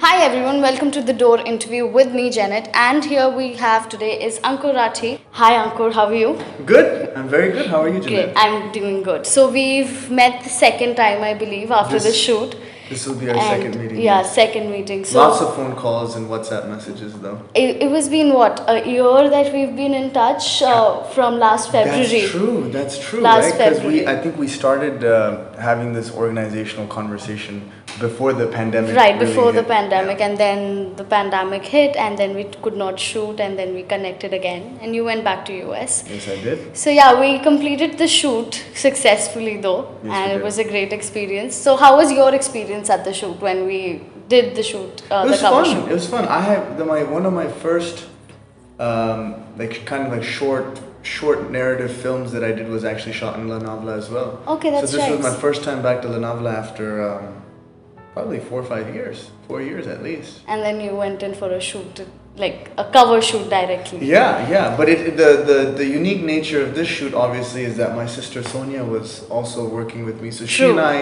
Hi everyone, welcome to the Door interview with me, Janet. And here we have today is Ankur Rathee. Hi Ankur, how are you? Good. I'm very good. How are you, Great, Janet? I'm doing good. So we've met the second time, I believe, after the shoot. This will be our And second meeting. yeah, Yes. second meeting. So Lots of phone calls and WhatsApp messages, though. it was been what, a year that we've been in touch from last February. That's true. That's true, Last right? Because February. I think we started having this organizational conversation before the pandemic. Right, really before the hit. pandemic, Yeah. and then the pandemic hit, and then we could not shoot, and then we connected again, and you went back to US. Yes, I did. So yeah, we completed the shoot successfully though, Yes, and we it did. was a great experience. So how was your experience at the shoot when we did the shoot, It the was cover fun. shoot? It was fun. I have one of my first short narrative films that I did was actually shot in La Navla as well. Okay, that's So this was nice. my first time back to La Navla after probably 4 or 5 years, 4 years at least. And then you went in for a shoot, like a cover shoot directly. Yeah. But the unique nature of this shoot obviously is that my sister Sonia was also working with me. So she True. and I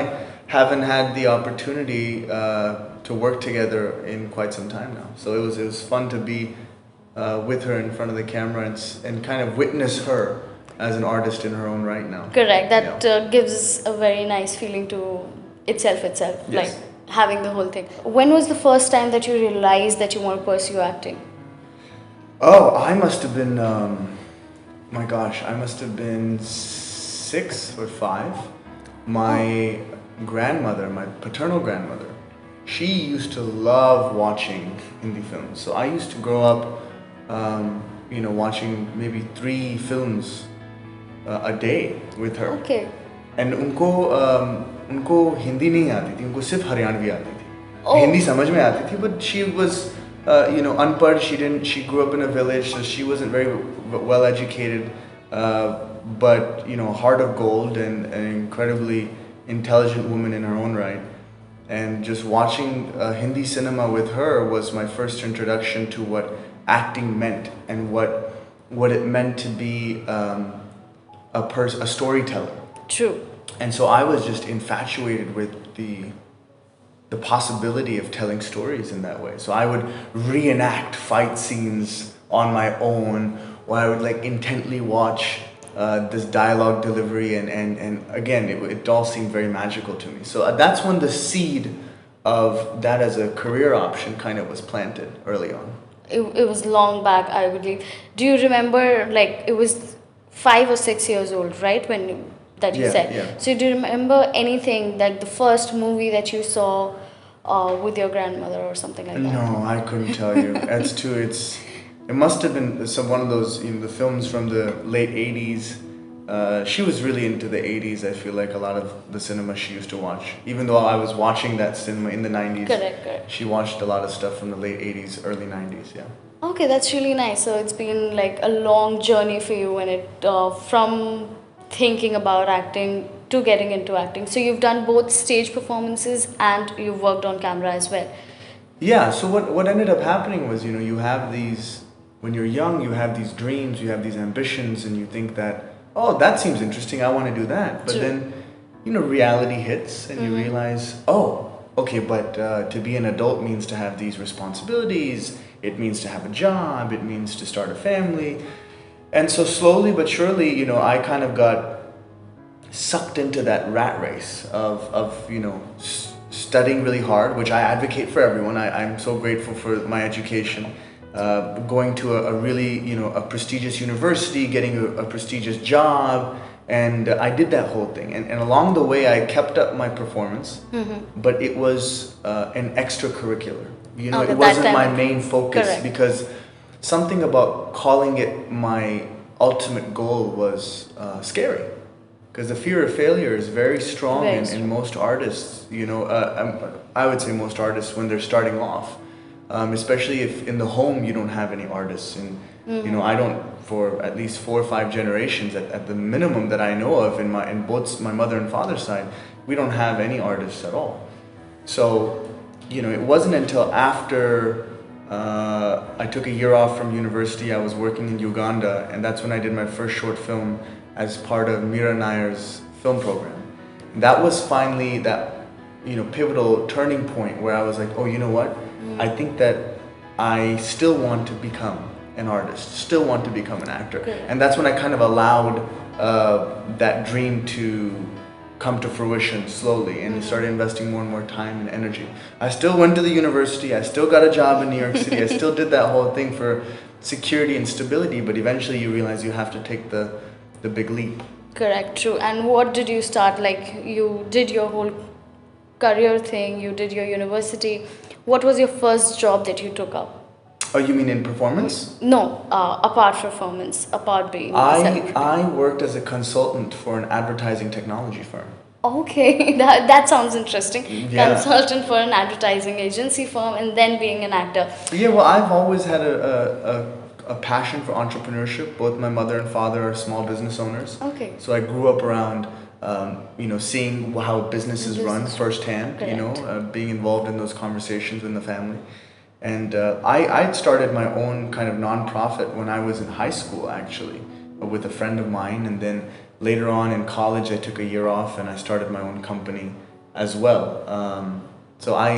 haven't had the opportunity to work together in quite some time now. So it was fun to be with her in front of the camera and kind of witness her as an artist in her own right now. Correct. That Yeah. gives a very nice feeling to itself, Yes. like having the whole thing. When was the first time that you realized that you want to pursue acting? Oh, I must have been, my gosh, I must have been 6 or 5. My grandmother, my paternal grandmother, she used to love watching Hindi films. So I used to grow up, watching maybe 3 films a day with her. Okay. And उनको हिंदी नहीं आती थी, उनको सिर्फ हरियाणवी आती थी. Oh. Hindi समझ में आती थी, but she was unpad. She grew up in a village, so she wasn't very well educated, but heart of gold and an incredibly intelligent woman in her own right. And just watching Hindi cinema with her was my first introduction to what acting meant and what it meant to be a storyteller. True. And so I was just infatuated with the possibility of telling stories in that way. So I would reenact fight scenes on my own, or I would like intently watch this dialogue delivery, and again, it all seemed very magical to me. So that's when the seed of that as a career option kind of was planted early on. It was long back, I believe. Do you remember, like, it was 5 or 6 years old, right? That you Yeah, said. yeah. So do you remember anything, like the first movie that you saw with your grandmother or something like that? No, I couldn't tell you. It must have been one of those the films from the late 80s. She was really into the 80s. I feel like a lot of the cinema she used to watch. Even though I was watching that cinema in the 90s. Correct. She watched a lot of stuff from the late 80s, early 90s, yeah. Okay, that's really nice. So it's been like a long journey for you, and it from thinking about acting to getting into acting. So you've done both stage performances and you've worked on camera as well. Yeah, so what ended up happening was, you have these, when you're young, you have these dreams, you have these ambitions, and you think that, oh, that seems interesting, I want to do that. But True. then, reality hits and you realize, oh, okay, but to be an adult means to have these responsibilities, it means to have a job, it means to start a family. And so slowly but surely, I kind of got sucked into that rat race of studying really hard, which I advocate for everyone. I'm so grateful for my education. Going to a really, a prestigious university, getting a prestigious job, and I did that whole thing. And along the way, I kept up my performance, but it was an extracurriccular. Okay, it that wasn't time my main focus. Correct. Because something about calling it my ultimate goal was scary. Because the fear of failure is very strong Very in strong. most artists. I would say most artists when they're starting off, especially if in the home you don't have any artists, and I don't, for at least 4 or 5 generations at the minimum that I know of in both my mother and father's side, we don't have any artists at all. So it wasn't until after I took a year off from university. I was working in Uganda, and that's when I did my first short film as part of Meera Nair's film program. That was finally that pivotal turning point where I was like, oh, you know what? I think that I still want to become an artist, still want to become an actor. Correct. And that's when I kind of allowed that dream to come to fruition slowly and started investing more and more time and energy. I still went to the university, I still got a job in New York City, I still did that whole thing for security and stability, but eventually you realize you have to take the big leap. Correct, true. And what did you start? Like, you did your whole career thing, you did your university. What was your first job that you took up? Oh, you mean in performance? No, apart performance, apart being a celebrity. I worked as a consultant for an advertising technology firm. Okay, that sounds interesting. Yeah. Consultant for an advertising agency firm and then being an actor. Yeah, well, I've always had a passion for entrepreneurship. Both my mother and father are small business owners. Okay. So I grew up around, seeing how businesses run firsthand, Correct. being involved in those conversations with the family. And I'd started my own kind of nonprofit when I was in high school, actually, with a friend of mine. And then later on in college, I took a year off and I started my own company as well. So I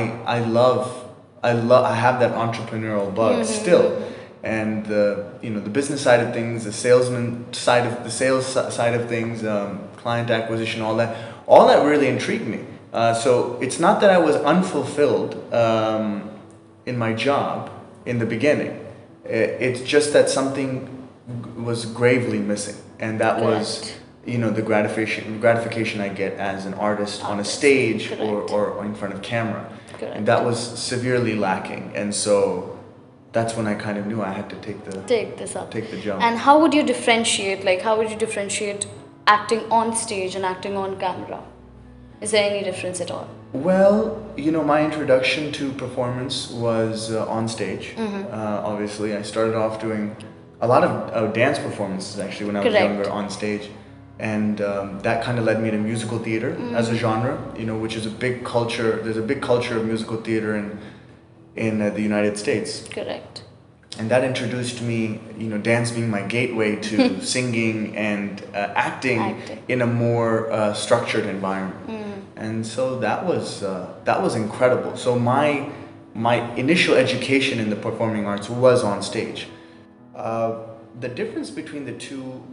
have that entrepreneurial bug still. And the business side of things, the sales side of things, client acquisition, all that really intrigued me. So it's not that I was unfulfilled in my job in the beginning. It's just that something was gravely missing, and that was the gratification I get as an artist on a stage or in front of camera. Correct. And that was severely lacking, and so that's when I kind of knew I had to take the jump. And how would you differentiate? Like, how would you differentiate acting on stage and acting on camera? Is there any difference at all? Well, my introduction to performance was on stage. Obviously, I started off doing a lot of dance performances actually when I was younger on stage. And that kind of led me to musical theater as a genre, which is a big culture. There's a big culture of musical theater in the United States. Correct. And that introduced me, dance being my gateway to singing and acting in a more structured environment. And so that was incredible. So my initial education in the performing arts was on stage. The difference between the two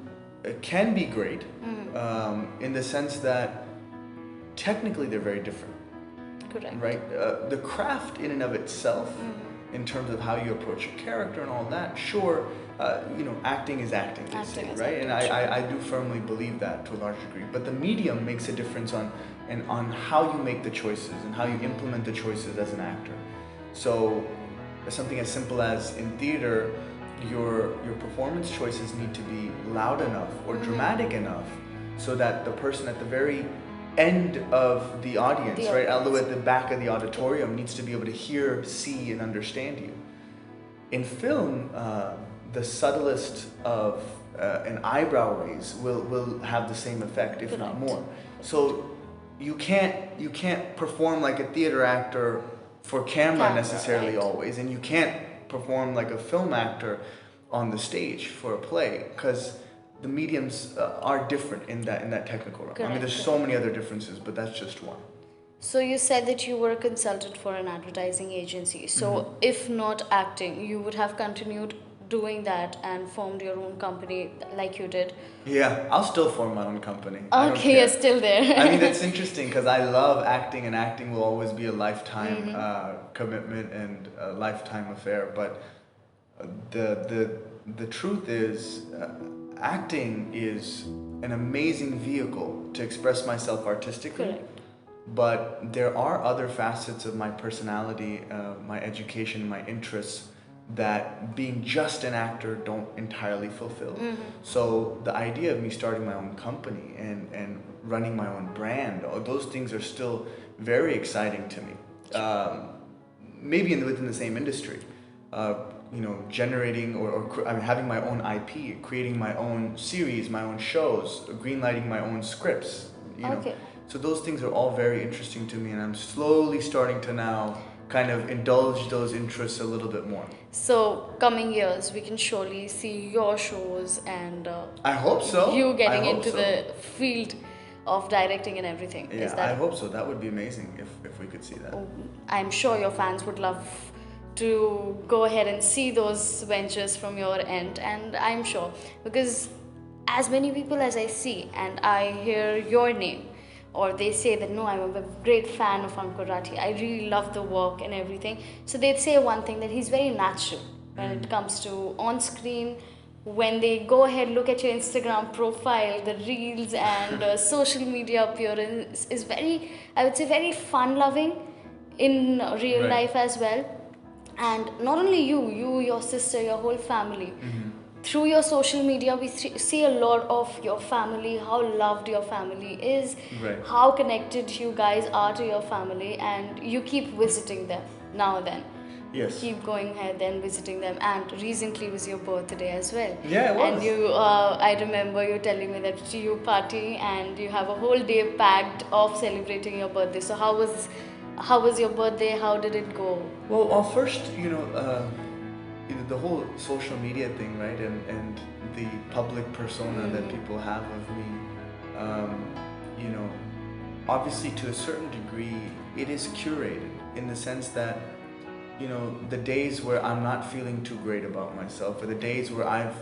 can be great in the sense that technically they're very different. Correct. Right? The craft in and of itself, in terms of how you approach a character and all that, sure, acting is acting, they say, right? And I do firmly believe that to a large degree. But the medium makes a difference on how you make the choices and how you implement the choices as an actor. So something as simple as in theater, your performance choices need to be loud enough or dramatic enough so that the person at the very end of the audience, right, although at the back of the auditorium, needs to be able to hear, see, and understand you. In film, the subtlest of an eyebrow raise will have the same effect, if not more. So you can't perform like a theater actor for camera necessarily always, and you can't perform like a film actor on the stage for a play, because the mediums are different in that technical realm. I mean, there's so many other differences, but that's just one. So you said that you were a consultant for an advertising agency. So if not acting, you would have continued doing that and formed your own company like you did. Yeah, I'll still form my own company. Okay, you're still there. I mean, it's interesting because I love acting, and acting will always be a lifetime commitment and a lifetime affair. But the truth is, acting is an amazing vehicle to express myself artistically. Correct. But there are other facets of my personality, my education, my interests, that being just an actor don't entirely fulfill. So the idea of me starting my own company and running my own brand, those things are still very exciting to me. Maybe within the same industry. Generating or having my own IP, creating my own series, my own shows, greenlighting my own scripts. So those things are all very interesting to me, and I'm slowly starting to now kind of indulge those interests a little bit more. So coming years, we can surely see your shows and I hope so. You getting into the field of directing and everything. Yeah, I hope so. That would be amazing if we could see that. I'm sure your fans would love to go ahead and see those ventures from your end. And I'm sure, because as many people as I see and I hear your name, or they say that no, I'm a great fan of Ankur Rathee, I really love the work and everything. So they'd say one thing, that he's very natural when it comes to on screen. When they go ahead, look at your Instagram profile, the reels and social media appearance is very, I would say, very fun loving in real Right. life as well. And not only you, your sister, your whole family, through your social media we see a lot of your family, how loved your family is, Right. how connected you guys are to your family, and you keep visiting them now and then. Yes. Keep going ahead and visiting them, and recently was your birthday as well. Yeah, it was. And you, I remember you telling me that you party and you have a whole day packed of celebrating your birthday. So how was your birthday? How did it go? Well, first, the whole social media thing, right, and the public persona that people have of me, you know, obviously to a certain degree, it is curated in the sense that, the days where I'm not feeling too great about myself, or the days where I'm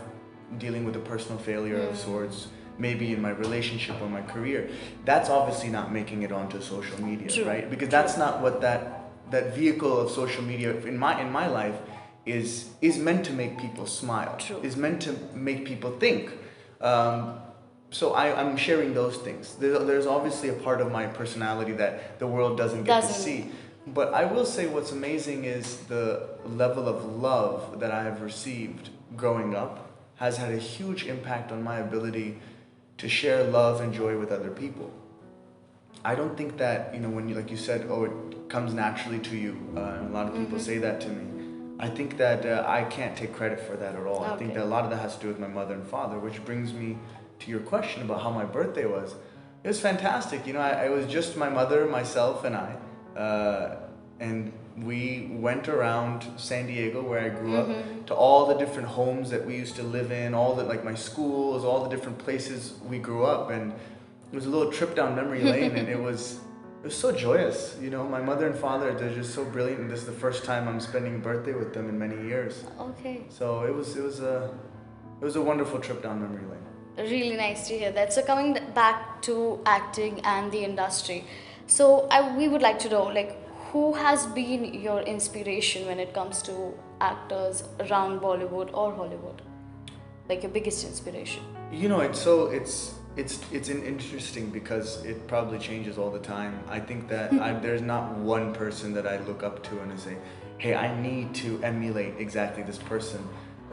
dealing with a personal failure of sorts, maybe in my relationship or my career, that's obviously not making it onto social media, True. right? Because that's not what that vehicle of social media in my life is meant to make people smile. True. Is meant to make people think. So I'm sharing those things. There's obviously a part of my personality that the world doesn't get to see. But I will say what's amazing is the level of love that I have received growing up has had a huge impact on my ability to share love and joy with other people. I don't think that, when you, like you said, oh, it comes naturally to you. And a lot of people say that to me. I think that I can't take credit for that at all. I think that a lot of that has to do with my mother and father, which brings me to your question about how my birthday was. It was fantastic. I was just my mother, myself, and I. And we went around San Diego, where I grew up, to all the different homes that we used to live in, all the, like my schools, all the different places we grew up. And it was a little trip down memory lane, and it was so joyous. My mother and father, they're just so brilliant, and this is the first time I'm spending a birthday with them in many years. Okay. So it was a wonderful trip down memory lane. Really nice to hear that. So coming back to acting and the industry, so we would like to know, like, who has been your inspiration when it comes to actors around Bollywood or Hollywood? Like your biggest inspiration? It's interesting because it probably changes all the time. I think that there's not one person that I look up to and I say, hey, I need to emulate exactly this person.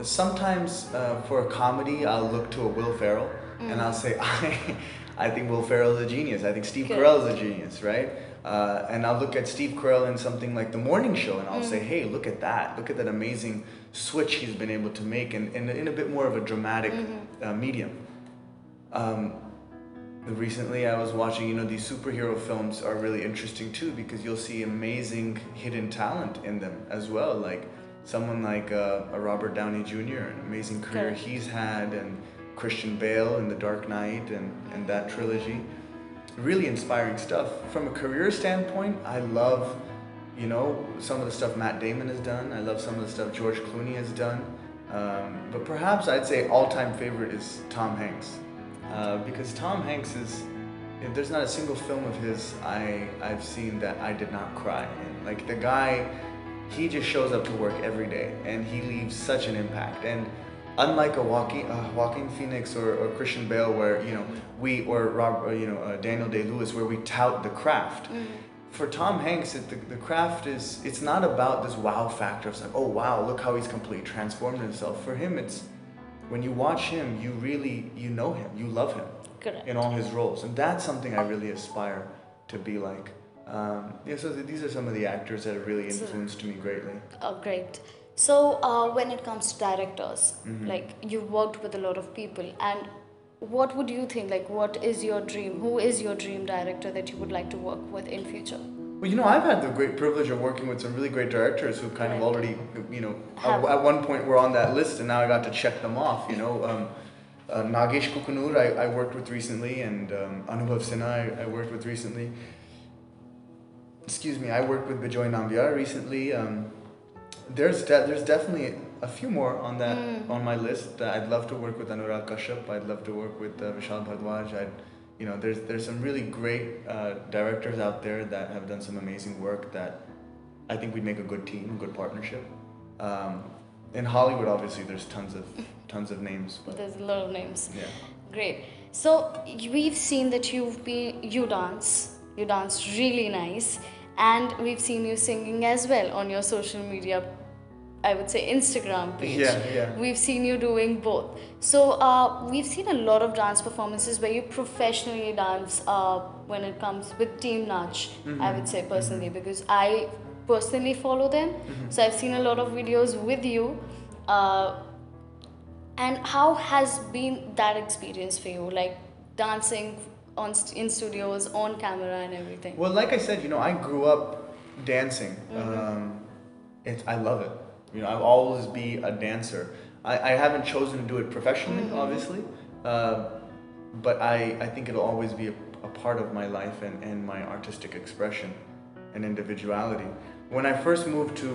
Sometimes for a comedy, I'll look to a Will Ferrell and I'll say, I think Will Ferrell is a genius. I think Steve Carell is a genius, right? And I'll look at Steve Carell in something like The Morning Show and I'll say, hey, look at that. Look at that amazing switch he's been able to make in a bit more of a dramatic medium. Recently I was watching, these superhero films are really interesting too, because you'll see amazing hidden talent in them as well. Like someone like a Robert Downey Jr., an amazing career he's had, and Christian Bale in The Dark Knight and that trilogy. Really inspiring stuff. From a career standpoint, I love, some of the stuff Matt Damon has done. I love some of the stuff George Clooney has done. But perhaps I'd say all-time favorite is Tom Hanks. Because Tom Hanks there's not a single film of his I've seen that I did not cry in. Like the guy, he just shows up to work every day and he leaves such an impact. And unlike a Joaquin Phoenix or Christian Bale, where Daniel Day-Lewis, where we tout the craft. For Tom Hanks, the craft it's not about this wow factor. It's like, oh wow, look how he's completely transformed himself. For him, it's when you watch him, you really know him, you love him. Correct. In all his roles, and that's something I really aspire to be like. So these are some of the actors that have really influenced me greatly. Oh, great. So when it comes to directors, like you've worked with a lot of people, and what would you think, like what is your dream? Who is your dream director that you would like to work with in future? Well, I've had the great privilege of working with some really great directors who kind of already, at one point were on that list, and now I got to check them off. Nagesh Kukunur I worked with recently, and Anubhav Sinha I worked with recently. I worked with Bijoy Nambiar recently. There's definitely a few more on that on my list. I'd love to work with Anurag Kashyap. I'd love to work with Vishal Bhardwaj. There's some really great directors out there that have done some amazing work that I think we'd make a good team, good partnership. In Hollywood, obviously, there's tons of names. But There's a lot of names. yeah. Great. So we've seen that you dance really nice, and we've seen you singing as well on your social media, I would say Instagram page. Yeah. We've seen you doing both. So we've seen a lot of dance performances where you professionally dance when it comes with Team Nach, I would say personally, because I personally follow them. So I've seen a lot of videos with you. And how has been that experience for you, like dancing in studios, on camera, and everything? Well, like I said, I grew up dancing. I love it. I'll always be a dancer. I haven't chosen to do it professionally, obviously, but I think it'll always be a part of my life and my artistic expression and individuality. When I first moved to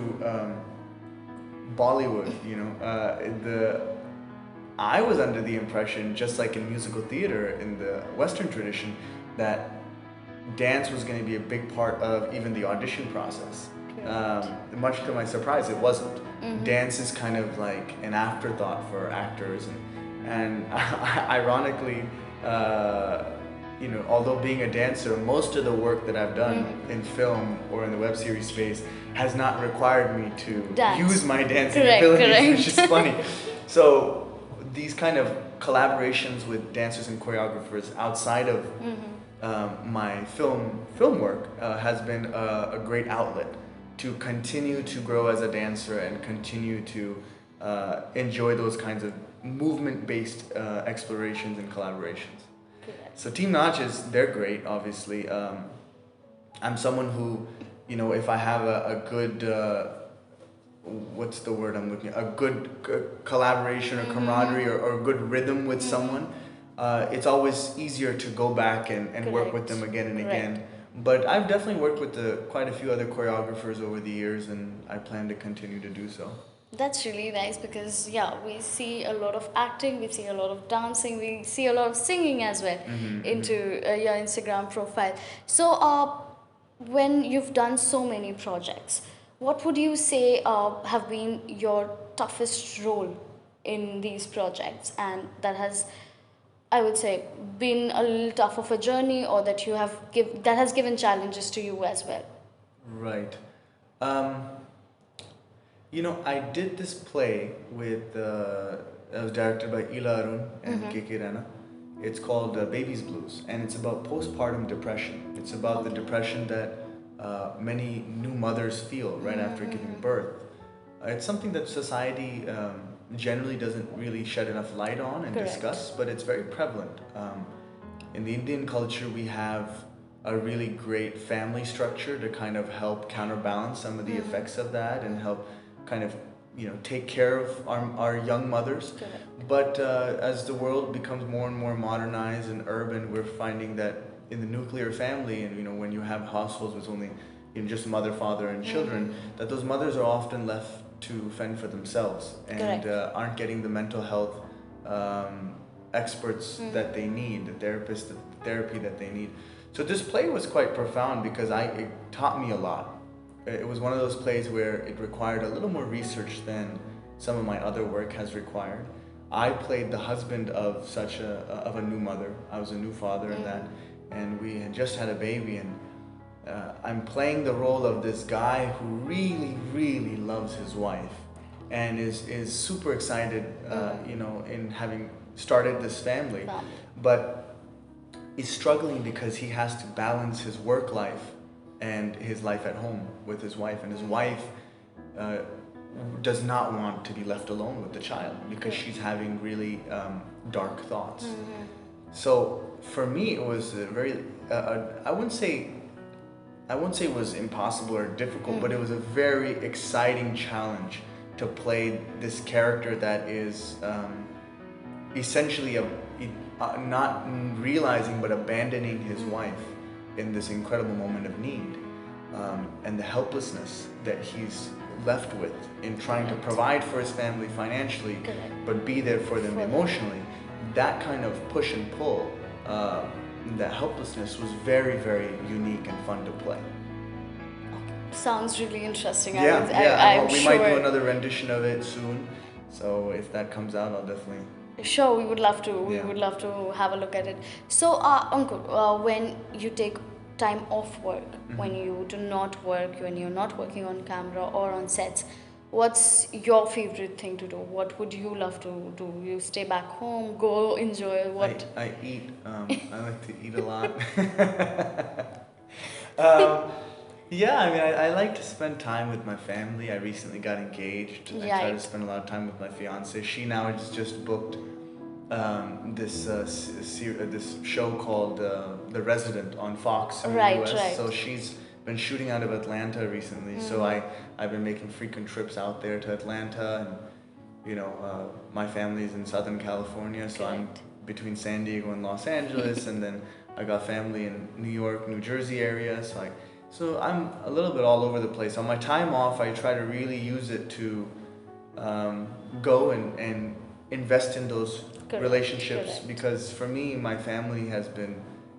Bollywood, I was under the impression, just like in musical theater in the Western tradition, that dance was going to be a big part of even the audition process. Much to my surprise, it wasn't. Dance is kind of like an afterthought for actors, and ironically, although being a dancer, most of the work that I've done in film or in the web series space has not required me to use my dancing abilities, which is funny. So these kind of collaborations with dancers and choreographers outside of my film work has been a great outlet to continue to grow as a dancer and continue to enjoy those kinds of movement-based explorations and collaborations. So Team Notches, they're great, obviously. I'm someone who, if I have a good, what's the word I'm looking at? A good collaboration or camaraderie or a good rhythm with someone, it's always easier to go back and work with them again and again. But I've definitely worked with quite a few other choreographers over the years, and I plan to continue to do so. That's really nice because we see a lot of acting, we see a lot of dancing, we see a lot of singing as well into your Instagram profile. So when you've done so many projects, what would you say have been your toughest role in these projects, and that has, I would say, been a little tough of a journey, or that that has given challenges to you as well? Right. I did this play with, it was directed by Ila Arun and KK Rana. It's called Baby's Blues, and it's about postpartum depression. It's about the depression that many new mothers feel right after giving birth. It's something that society generally doesn't really shed enough light on and discuss, but it's very prevalent. In the Indian culture, we have a really great family structure to kind of help counterbalance some of the effects of that and help kind of take care of our young mothers. But as the world becomes more and more modernized and urban, we're finding that in the nuclear family, and when you have households with only just mother, father, and children, that those mothers are often left to fend for themselves and aren't getting the mental health experts that they need, the therapists, the therapy that they need. So this play was quite profound because it taught me a lot. It was one of those plays where it required a little more research than some of my other work has required. I played the husband of a new mother. I was a new father in that, and we had just had a baby, and I'm playing the role of this guy who really, really loves his wife and is super excited, in having started this family, but is struggling because he has to balance his work life and his life at home with his wife, and his wife does not want to be left alone with the child because she's having really dark thoughts. So for me, it was a very I wouldn't say it was impossible or difficult, but it was a very exciting challenge to play this character that is essentially not realizing but abandoning his wife in this incredible moment of need, and the helplessness that he's left with in trying to provide for his family financially, Correct. but be there for them For them. emotionally. That kind of push and pull, that helplessness was very, very unique and fun to play. Sounds really interesting. Yeah. I'm We sure. might do another rendition of it soon. So if that comes out, I'll definitely. Sure, we would love to. We Yeah. would love to have a look at it. So, Ankur, when you take time off work, when you do not work, when you're not working on camera or on sets, what's your favorite thing to do? What would you love to do? You stay back home, go enjoy what? I eat. I like to eat a lot. um, yeah, I mean, I like to spend time with my family. I recently got engaged. I try to Right. spend a lot of time with my fiance. She now has just booked this show called The Resident on Fox in Right, the US. right. So she's been shooting out of Atlanta recently. So I've been making frequent trips out there to Atlanta, and my family's in Southern California, so I'm Correct. between San Diego and Los Angeles, and then I got family in New York, New Jersey area. So I'm a little bit all over the place. On my time off, I try to really use it to go and invest in those Correct, relationships, correct. because for me, my family has been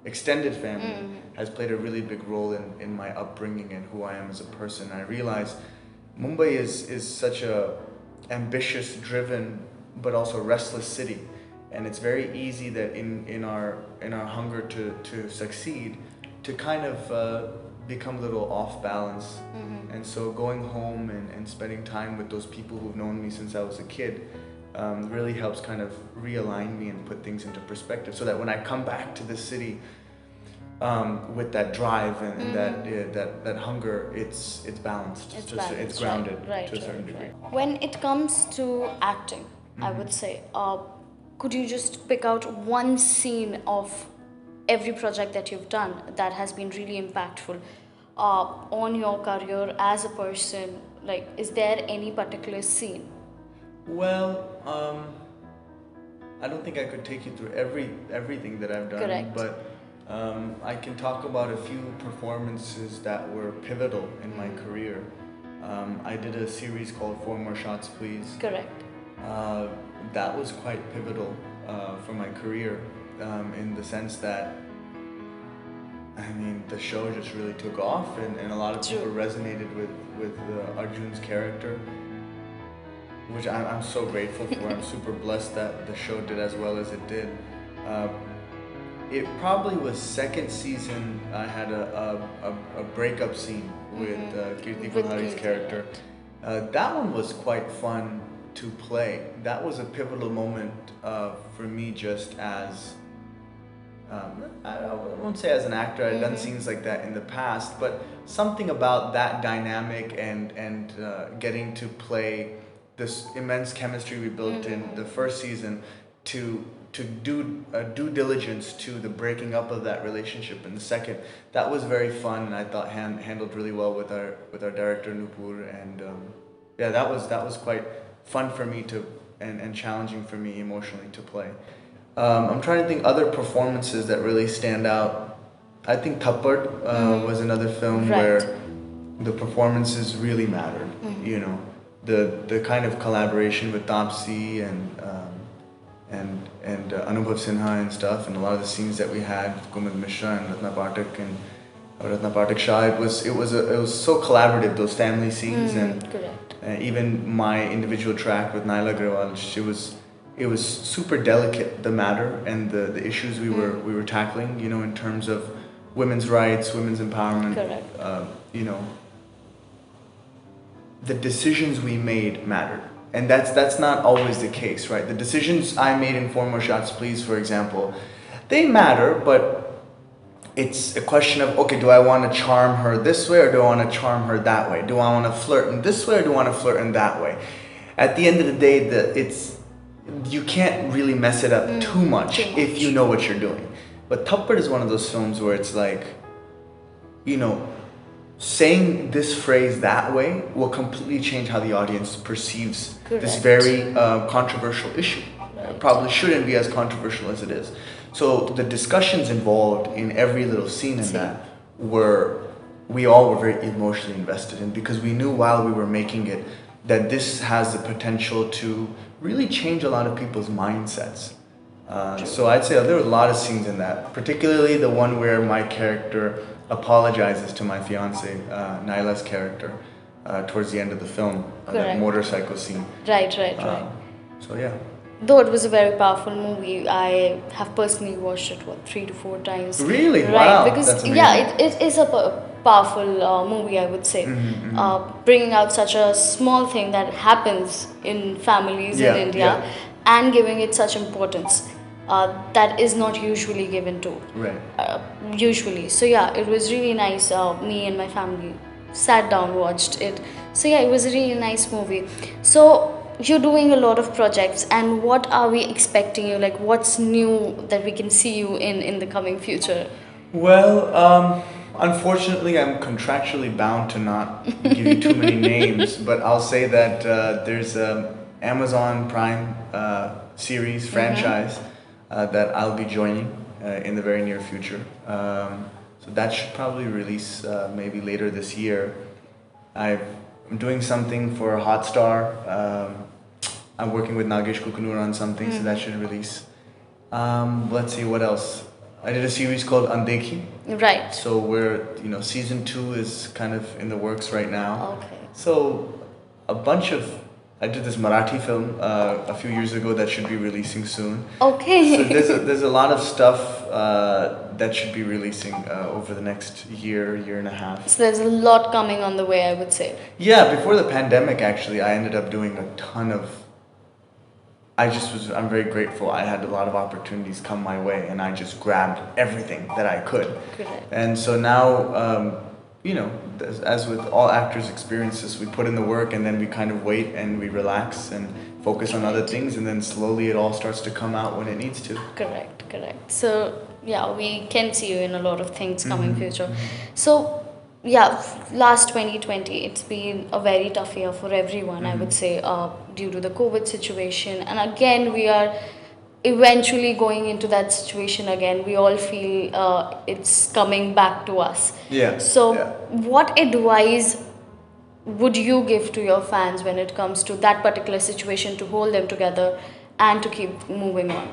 extended family has played a really big role in my upbringing and who I am as a person. I realize Mumbai is such a ambitious, driven, but also restless city, and it's very easy that in our hunger to succeed, to kind of become a little off balance. And so going home and spending time with those people who've known me since I was a kid really helps kind of realign me and put things into perspective, so that when I come back to the city with that drive and that hunger, it's balanced. It's It's balanced, grounded right, to a certain degree. When it comes to acting, I would say, could you just pick out one scene of every project that you've done that has been really impactful on your career as a person? Like, is there any particular scene? Well, I don't think I could take you through everything that I've done, Correct. but I can talk about a few performances that were pivotal in my career. I did a series called Four More Shots, Please. Correct. That was quite pivotal for my career, in the sense that, I mean, the show just really took off, and a lot of people True. resonated with Arjun's character, which I'm so grateful for. I'm super blessed that the show did as well as it did. It probably was second season. I had a breakup scene with Kirti With Kulhari's Kirti, character. That one was quite fun to play. That was a pivotal moment for me, just as I won't say as an actor. I'd done scenes like that in the past, but something about that dynamic and getting to play this immense chemistry we built in the first season, to do due diligence to the breaking up of that relationship in the second. That was very fun, and I thought handled really well with our director Nupur, and yeah, that was quite fun for me and challenging for me emotionally to play. I'm trying to think other performances that really stand out. I think Thappad was another film Right. where the performances really mattered. You know, the kind of collaboration with Taapsee and Anubhav Sinha and stuff, and a lot of the scenes that we had with Kumud Mishra and Ratna Pathak Shah. It was so collaborative, those family scenes, and Correct. even my individual track with Naila Agrawal. It was super delicate, the matter and the issues we were tackling. You know, in terms of women's rights, women's empowerment. Correct. You know, the decisions we made mattered. And that's not always the case, right? The decisions I made in Four More Shots, Please, for example, they matter, but it's a question of, okay, do I want to charm her this way or do I want to charm her that way? Do I want to flirt in this way or do I want to flirt in that way? At the end of the day, you can't really mess it up too much if you know what you're doing. But Thappad is one of those films where it's like, you know, saying this phrase that way will completely change how the audience perceives this Correct. very controversial issue. It probably shouldn't be as controversial as it is. So the discussions involved in every little scene in that were we all were very emotionally invested in, because we knew while we were making it that this has the potential to really change a lot of people's mindsets. So I'd say there were a lot of scenes in that, particularly the one where my character apologizes to my fiance, Naila's character, towards the end of the film, that Correct. motorcycle scene. Right. So yeah. Though it was a very powerful movie, I have personally watched it 3 to 4 times. Really? Right, Wow, because that's yeah, amazing. it is a powerful movie, I would say. Bringing out such a small thing that happens in families Yeah, in India, yeah. and giving it such importance that is not usually given to. Right. Usually, so yeah, it was really nice. Me and my family sat down, watched it. So yeah, it was a really nice movie. So you're doing a lot of projects, and what are we expecting you, like what's new that we can see you in the coming future? Well, unfortunately, I'm contractually bound to not give you too many names, but I'll say that there's a Amazon Prime series franchise that I'll be joining in the very near future. So that should probably release maybe later this year. I'm doing something for Hotstar. I'm working with Nagesh Kukunur on something, so that should release. Let's see what else. I did a series called Andekhi. Right. So we're, season 2 is kind of in the works right now. Okay. So I did this Marathi film a few years ago that should be releasing soon. Okay. So there's a lot of stuff that should be releasing over the next year and a half. So there's a lot coming on the way, I would say. Yeah, before the pandemic, actually, I ended up doing a ton of. I'm very grateful. I had a lot of opportunities come my way, and I just grabbed everything that I could. Correct. And so now, as with all actors' experiences, we put in the work, and then we kind of wait and we relax and focus on other things, and then slowly it all starts to come out when it needs to. Correct. So yeah, we can see you in a lot of things coming future. So yeah, last 2020, it's been a very tough year for everyone, I would say, due to the COVID situation. And again, we are eventually going into that situation again. We all feel it's coming back to us. Yeah. So, yeah. what advice would you give to your fans when it comes to that particular situation, to hold them together and to keep moving on?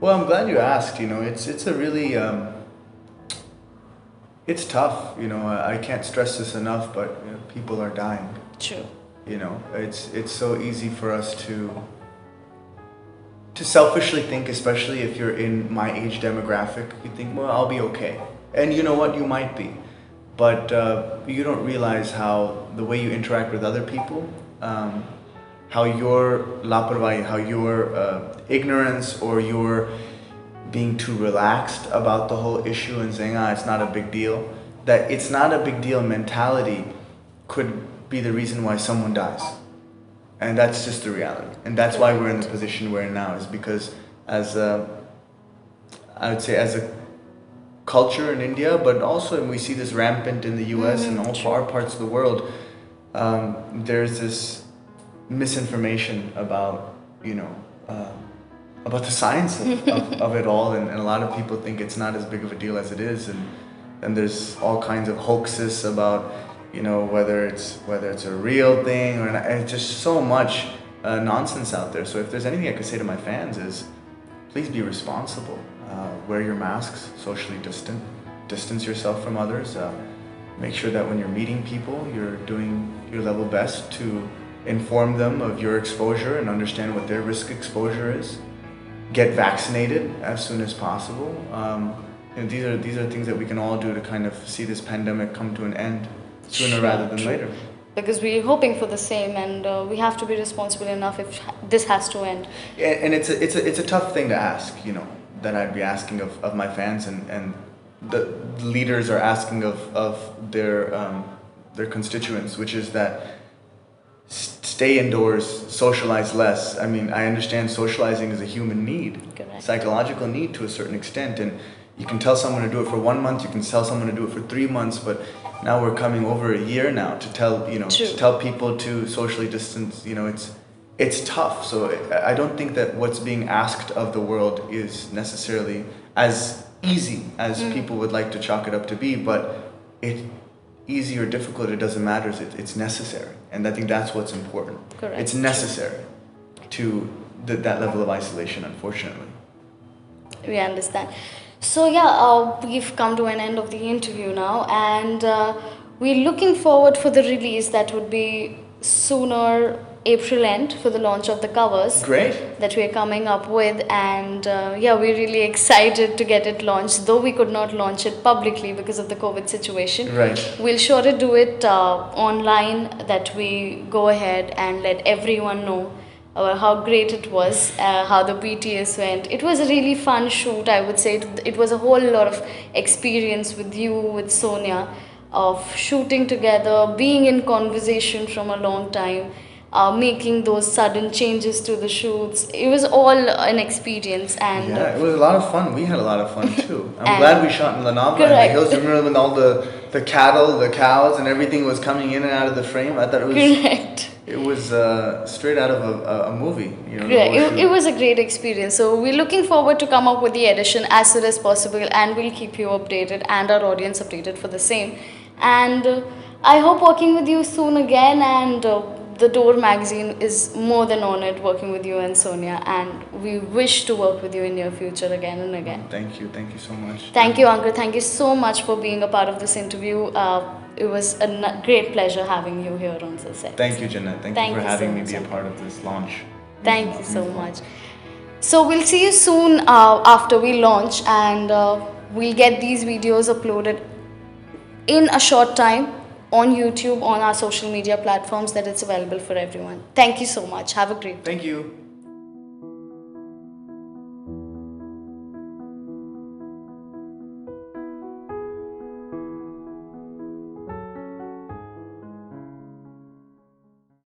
Well, I'm glad you asked. It's a really it's tough. I can't stress this enough, but people are dying. True. It's so easy for us to selfishly think, especially if you're in my age demographic. You think, well, I'll be okay, and you know what, you might be, but you don't realize how the way you interact with other people, how your laparwahi, how your ignorance, or your being too relaxed about the whole issue and saying, it's not a big deal, that it's not a big deal mentality could be the reason why someone dies. And that's just the reality. And that's why we're in the position we're in now, is because I would say as a culture in India, but also, and we see this rampant in the US and all far parts of the world, there's this misinformation about, about the science of it all, and a lot of people think it's not as big of a deal as it is, and there's all kinds of hoaxes about, whether it's a real thing or not. It's just so much nonsense out there. So if there's anything I could say to my fans is, please be responsible. Wear your masks, socially distance yourself from others. Make sure that when you're meeting people, you're doing your level best to inform them of your exposure and understand what their risk exposure is. Get vaccinated as soon as possible. These are things that we can all do to kind of see this pandemic come to an end sooner rather than later. Because we're hoping for the same, and we have to be responsible enough if this has to end. And it's a tough thing to ask, that I'd be asking of my fans, and the leaders are asking of their constituents, which is that stay indoors, socialize less. I mean, I understand socializing is a human need, Correct. Psychological need to a certain extent, and you can tell someone to do it for 1 month, you can tell someone to do it for 3 months, but now we're coming over a year now to tell people to socially distance. It's tough. So I don't think that what's being asked of the world is necessarily as easy as people would like to chalk it up to be, but easy or difficult, it doesn't matter. It's necessary. And I think that's what's important. Correct. It's necessary to that level of isolation, unfortunately. We understand. So yeah, we've come to an end of the interview now, and we're looking forward for the release that would be sooner April end for the launch of the covers. Great. That we're coming up with, and yeah, we're really excited to get it launched, though we could not launch it publicly because of the COVID situation. Right. We'll surely do it online, that we go ahead and let everyone know how great it was, how the BTS went. It was a really fun shoot, I would say. It was a whole lot of experience with you, with Sonia, of shooting together, being in conversation from a long time, making those sudden changes to the shoots. It was all an experience, and yeah, it was a lot of fun. We had a lot of fun too. I'm And- glad we shot in Lanava and the Correct. hills. Remember when all the cattle, the cows, and everything was coming in and out of the frame? I thought it was correct. it was straight out of a movie. You know, the Yeah, whole it shoot. was a great experience. So we're looking forward to come up with the edition as soon as possible, and we'll keep you updated and our audience updated for the same. And I hope working with you soon again, and the Door magazine is more than honored working with you and Sonia, and we wish to work with you in your future again and again. Thank you so much. Thank you, Ankur. Thank you so much for being a part of this interview. It was a great pleasure having you here on the set. Thank you, Jeanette. Thank Thank you for you having so me much, be a Ankur. part of this launch. Thank you so much. So we'll see you soon after we launch, and we'll get these videos uploaded in a short time on YouTube, on our social media platforms, that it's available for everyone. Thank you so much. Have a great day. Thank you.